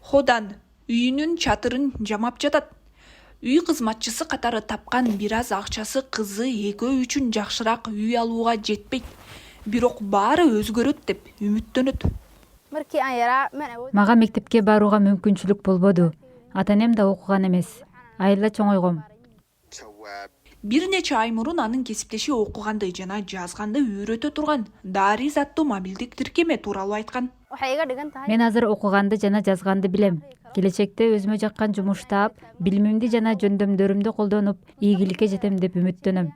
Ходан үйүнүн чатырын жамап жатат. Үй кызматчысы катары тапкан бир аз акчасы кызы экөө үчүн жакшыраак үй алууга жетпейт. Бирок баары өзгөрөт деп үмүттөнөт. Мага мектепке барууга мүмкүнчүлүк болбоду. Ата-энем да окуган эмес. Айла чоңойгом. Бир нече ай мурун анын кесиптеши окуганды жана жазганды үйрөтө турган Дариз аттуу мобилдик тиркеме тууралуу айткан. Мен азыр окуганды жана жазганды билем. Келечекте өзүмө жаккан жумуш таап, билимимди жана жөндөмдөрүмдү колдонуп, ийгиликке жетем деп үмүттөнөм.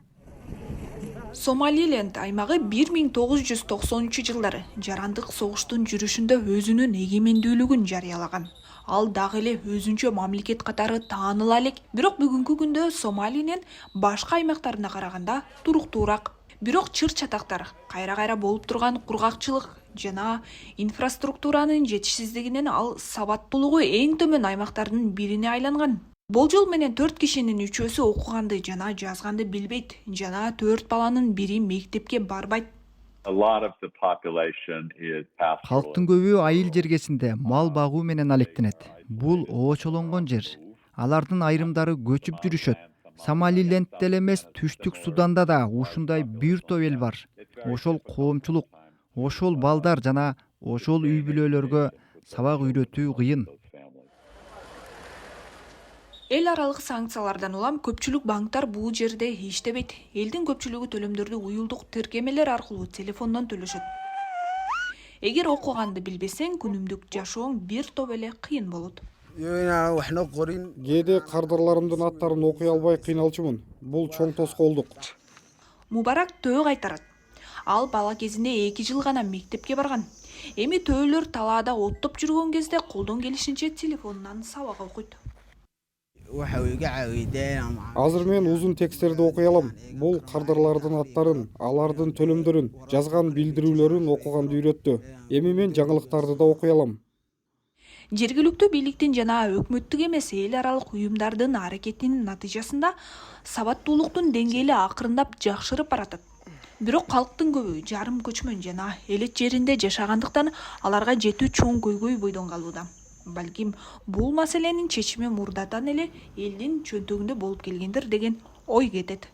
Сомалиленд аймагы 1990-жылдары жарандык согуштун жүрүшүндө өзүнүн эгемендүүлүгүн жарыялаган. Ал дагы эле өзүнчө мамлекет катары тааныла элек. Бирок бүгүнкү күндө Сомалинин башка аймактарына караганда туруктуураак. Бирок чыр-чатактар, кайра-кайра болуп турган кургакчылык жана инфраструктуранын жетишсиздигинен ал сабаттуулугу эң төмөн аймактардын бирине айланган. Болжол менен 4 кишинин 3-өсү окуганды жана жазганды билбейт жана 4 баланын бири мектепке барбайт. Халктын көбү айыл жергесинде мал багуу менен алектенет. Бул оочолонгон жер. Алардын айрымдары көчүп жүрүшөт. Сомалилендте эле эмес, Түштүк Суданда да ушундай бир топ эл бар. Ошол коомчулук, ошол балдар жана ошол үй бүлөлөргө сабак үйрөтүү кыйын. Эл аралык санкциялардан улам көпчүлүк банктар бул жерде иштебейт. Элдин көпчүлүгү төлөмдөрдү уюлдук тиркемелер аркылуу телефондон төлөшөт. Эгер окуганды билбесең, күнүмдүк жашооң бир топ эле кыйын болот. Кээде кардарларымдын аттарын окуй албай кыйналчумун. Бул чоң тоскоолдук. Мубарак төө кайтарат. Ал бала кезинде 2 жыл гана мектепке барган. Эми төөлөр талаада оттоп жүргөн кезде колдон келишинче телефонунан сабак окуйт. Азыр мен узун тексттерди окуй алам. Бул кардарлардын аттарын, алардын төлөмдөрүн, жазган билдирүүлөрүн окуганды үйрөттү. Эми мен жаңылыктарды да окуй алам. Жергиликтүү бийликтин жана өкмөттүк эмес эл аралык уюмдардын аракетинин натыйжасында сабаттуулуктун деңгээли акырындап жакшырып баратат. Бирок калктын көбү жарым көчмөн жана элет жеринде жашагандыктан аларга жетүү чоң көйгөй бойдон калууда. Балким бул маселенин чечими мурдадан эле элдин чөнтөгүндө болуп келгендир деген ой кетет.